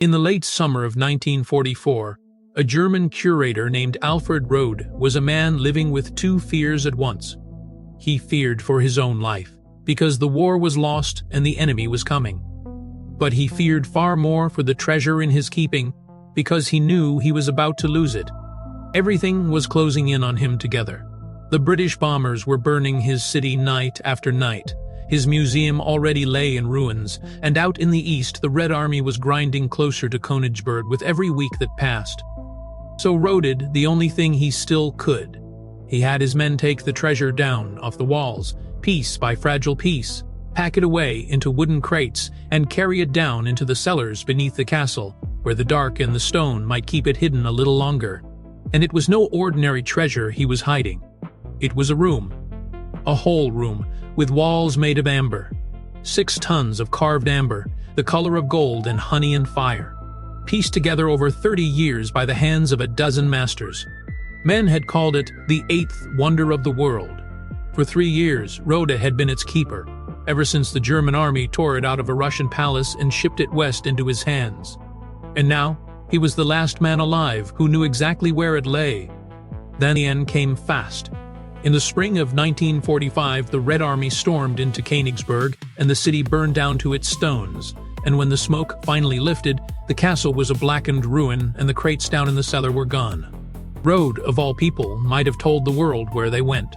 In the late summer of 1944, a German curator named Alfred Rohde was a man living with two fears at once. He feared for his own life, because the war was lost and the enemy was coming. But he feared far more for the treasure in his keeping, because he knew he was about to lose it. Everything was closing in on him together. The British bombers were burning his city night after night. His museum already lay in ruins, and out in the east the Red Army was grinding closer to Königsberg with every week that passed. So Rohde did the only thing he still could. He had his men take the treasure down off the walls, piece by fragile piece, pack it away into wooden crates, and carry it down into the cellars beneath the castle, where the dark and the stone might keep it hidden a little longer. And it was no ordinary treasure he was hiding. It was a room. A whole room, with walls made of amber. 6 tons of carved amber, the color of gold and honey and fire. Pieced together over 30 years by the hands of a dozen masters. Men had called it the 8th wonder of the world. For 3 years, Rohde had been its keeper, ever since the German army tore it out of a Russian palace and shipped it west into his hands. And now, he was the last man alive who knew exactly where it lay. Then the end came fast. In the spring of 1945, the Red Army stormed into Königsberg, and the city burned down to its stones. And when the smoke finally lifted, the castle was a blackened ruin, and the crates down in the cellar were gone. Rohde, of all people, might have told the world where they went.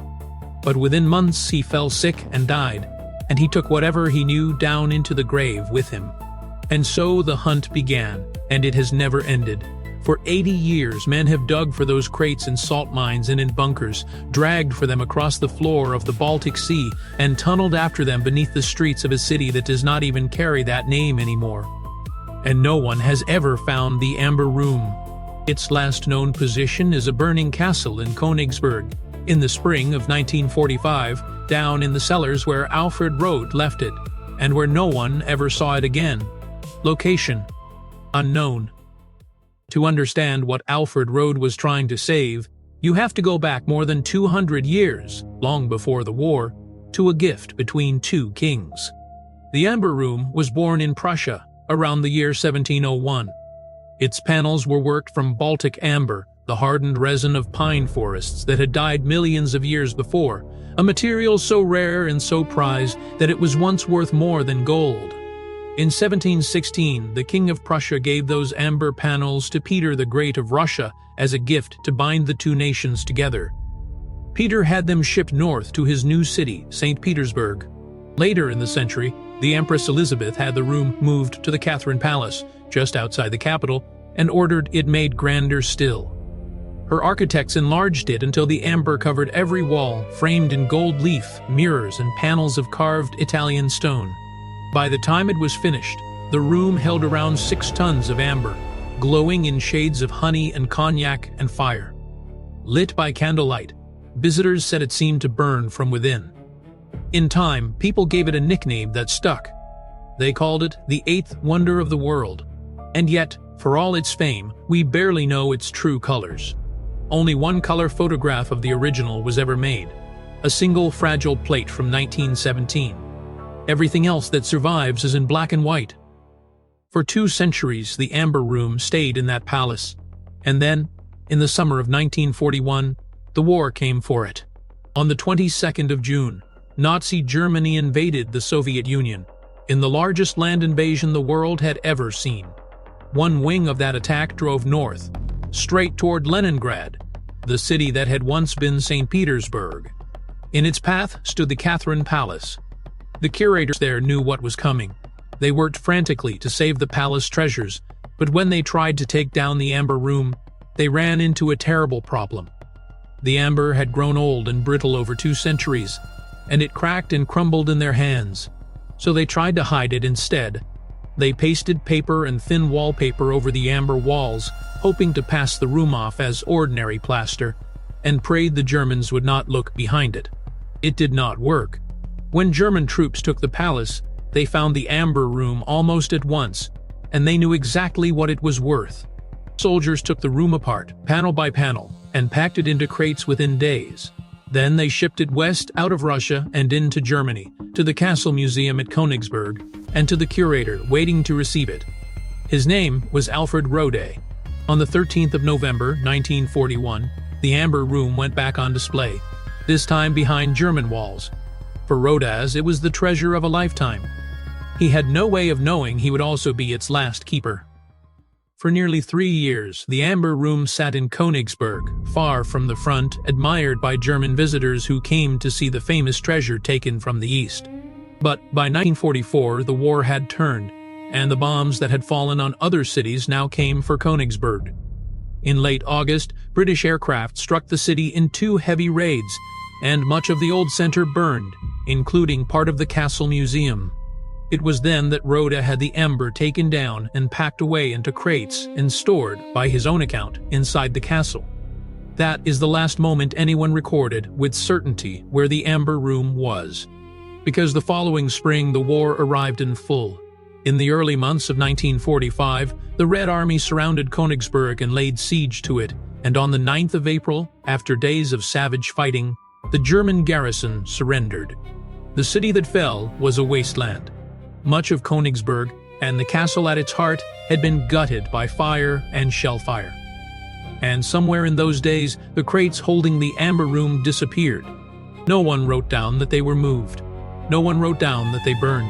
But within months he fell sick and died, and he took whatever he knew down into the grave with him. And so the hunt began, and it has never ended. For 80 years, men have dug for those crates in salt mines and in bunkers, dragged for them across the floor of the Baltic Sea, and tunneled after them beneath the streets of a city that does not even carry that name anymore. And no one has ever found the Amber Room. Its last known position is a burning castle in Königsberg, in the spring of 1945, down in the cellars where Alfred Rohde left it, and where no one ever saw it again. Location: unknown. To understand what Alfred Rohde was trying to save, you have to go back more than 200 years, long before the war, to a gift between two kings. The Amber Room was born in Prussia, around the year 1701. Its panels were worked from Baltic amber, the hardened resin of pine forests that had died millions of years before, a material so rare and so prized that it was once worth more than gold. In 1716, the King of Prussia gave those amber panels to Peter the Great of Russia as a gift to bind the two nations together. Peter had them shipped north to his new city, St. Petersburg. Later in the century, the Empress Elizabeth had the room moved to the Catherine Palace, just outside the capital, and ordered it made grander still. Her architects enlarged it until the amber covered every wall, framed in gold leaf, mirrors, and panels of carved Italian stone. By the time it was finished, the room held around 6 tons of amber, glowing in shades of honey and cognac and fire. Lit by candlelight, visitors said it seemed to burn from within. In time, people gave it a nickname that stuck. They called it the 8th wonder of the world. And yet, for all its fame, we barely know its true colors. Only one color photograph of the original was ever made, a single fragile plate from 1917. Everything else that survives is in black and white. For 2 centuries, the Amber Room stayed in that palace. And then, in the summer of 1941, the war came for it. On the 22nd of June, Nazi Germany invaded the Soviet Union, in the largest land invasion the world had ever seen. One wing of that attack drove north, straight toward Leningrad, the city that had once been St. Petersburg. In its path stood the Catherine Palace. The curators there knew what was coming. They worked frantically to save the palace treasures, but when they tried to take down the Amber Room, they ran into a terrible problem. The amber had grown old and brittle over 2 centuries, and it cracked and crumbled in their hands. So they tried to hide it instead. They pasted paper and thin wallpaper over the amber walls, hoping to pass the room off as ordinary plaster, and prayed the Germans would not look behind it. It did not work. When German troops took the palace, they found the Amber Room almost at once, and they knew exactly what it was worth. Soldiers took the room apart, panel by panel, and packed it into crates within days. Then they shipped it west out of Russia and into Germany, to the Castle Museum at Königsberg, and to the curator waiting to receive it. His name was Alfred Rohde. On the 13th of November, 1941, the Amber Room went back on display, this time behind German walls. For Rohde, it was the treasure of a lifetime. He had no way of knowing he would also be its last keeper. For nearly 3 years, the Amber Room sat in Königsberg, far from the front, admired by German visitors who came to see the famous treasure taken from the East. But by 1944, the war had turned, and the bombs that had fallen on other cities now came for Königsberg. In late August, British aircraft struck the city in 2 heavy raids, and much of the old center burned, including part of the castle museum. It was then that Rohde had the amber taken down and packed away into crates and stored, by his own account, inside the castle. That is the last moment anyone recorded with certainty where the Amber Room was. Because the following spring the war arrived in full. In the early months of 1945, the Red Army surrounded Königsberg and laid siege to it, and on the 9th of April, after days of savage fighting, the German garrison surrendered. The city that fell was a wasteland. Much of Königsberg, and the castle at its heart, had been gutted by fire and shellfire. And somewhere in those days, the crates holding the Amber Room disappeared. No one wrote down that they were moved. No one wrote down that they burned.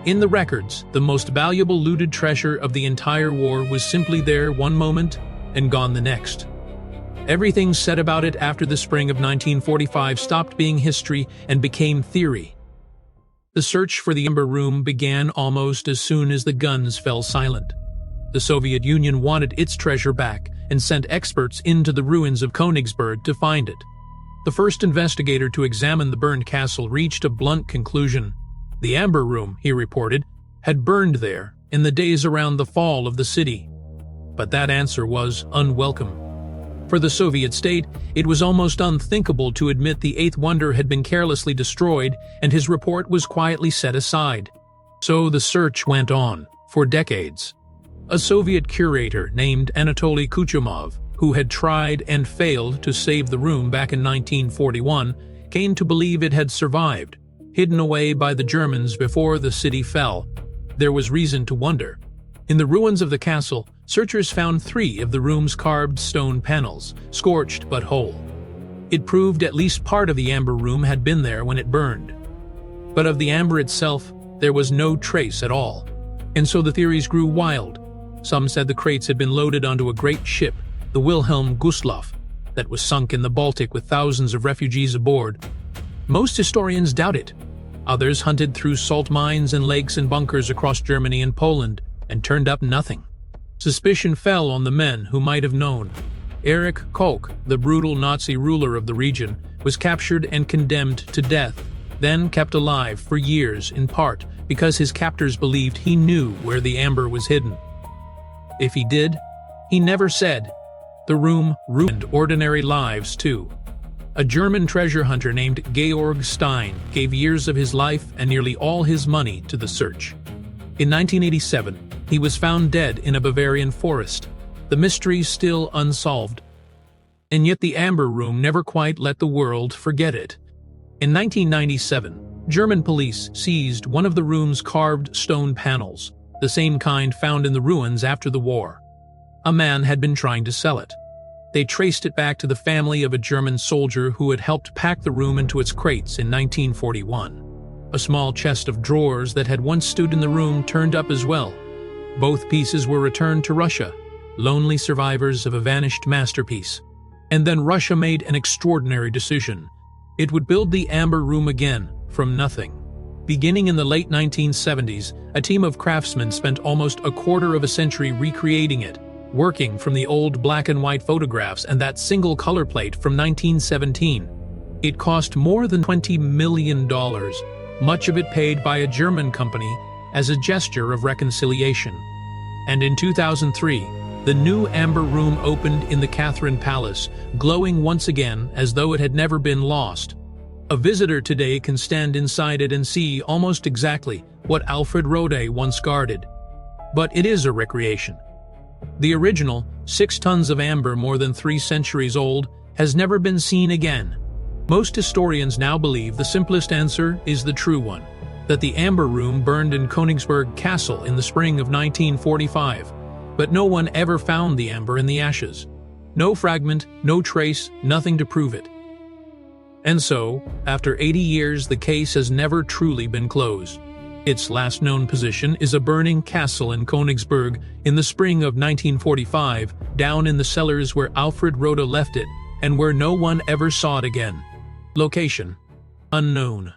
In the records, the most valuable looted treasure of the entire war was simply there one moment and gone the next. Everything said about it after the spring of 1945 stopped being history and became theory. The search for the Amber Room began almost as soon as the guns fell silent. The Soviet Union wanted its treasure back and sent experts into the ruins of Königsberg to find it. The first investigator to examine the burned castle reached a blunt conclusion. The Amber Room, he reported, had burned there in the days around the fall of the city. But that answer was unwelcome. For the Soviet state, it was almost unthinkable to admit the Eighth Wonder had been carelessly destroyed, and his report was quietly set aside. So the search went on, for decades. A Soviet curator named Anatoly Kuchumov, who had tried and failed to save the room back in 1941, came to believe it had survived, hidden away by the Germans before the city fell. There was reason to wonder. In the ruins of the castle, searchers found 3 of the room's carved stone panels, scorched but whole. It proved at least part of the Amber Room had been there when it burned. But of the amber itself, there was no trace at all. And so the theories grew wild. Some said the crates had been loaded onto a great ship, the Wilhelm Gustloff, that was sunk in the Baltic with thousands of refugees aboard. Most historians doubt it. Others hunted through salt mines and lakes and bunkers across Germany and Poland, and turned up nothing. Suspicion fell on the men who might have known. Erich Koch, the brutal Nazi ruler of the region, was captured and condemned to death, then kept alive for years in part because his captors believed he knew where the amber was hidden. If he did, he never said. The room ruined ordinary lives too. A German treasure hunter named Georg Stein gave years of his life and nearly all his money to the search. In 1987, he was found dead in a Bavarian forest, the mystery still unsolved. And yet the Amber Room never quite let the world forget it. In 1997, German police seized one of the room's carved stone panels, the same kind found in the ruins after the war. A man had been trying to sell it. They traced it back to the family of a German soldier who had helped pack the room into its crates in 1941. A small chest of drawers that had once stood in the room turned up as well. Both pieces were returned to Russia, lonely survivors of a vanished masterpiece. And then Russia made an extraordinary decision. It would build the Amber Room again, from nothing. Beginning in the late 1970s, a team of craftsmen spent almost a quarter of a century recreating it, working from the old black and white photographs and that single color plate from 1917. It cost more than $20 million, much of it paid by a German company as a gesture of reconciliation. And in 2003, the new Amber Room opened in the Catherine Palace, glowing once again as though it had never been lost. A visitor today can stand inside it and see almost exactly what Alfred Rohde once guarded. But it is a recreation. The original, 6 tons of amber more than 3 centuries old, has never been seen again. Most historians now believe the simplest answer is the true one, that the Amber Room burned in Königsberg Castle in the spring of 1945, But no one ever found the amber in the ashes. No fragment, no trace, nothing to prove it. And so, after 80 years, the case has never truly been closed. Its last known position is a burning castle in Königsberg in the spring of 1945, down in the cellars where Alfred Rohde left it, and where no one ever saw it again. Location: unknown.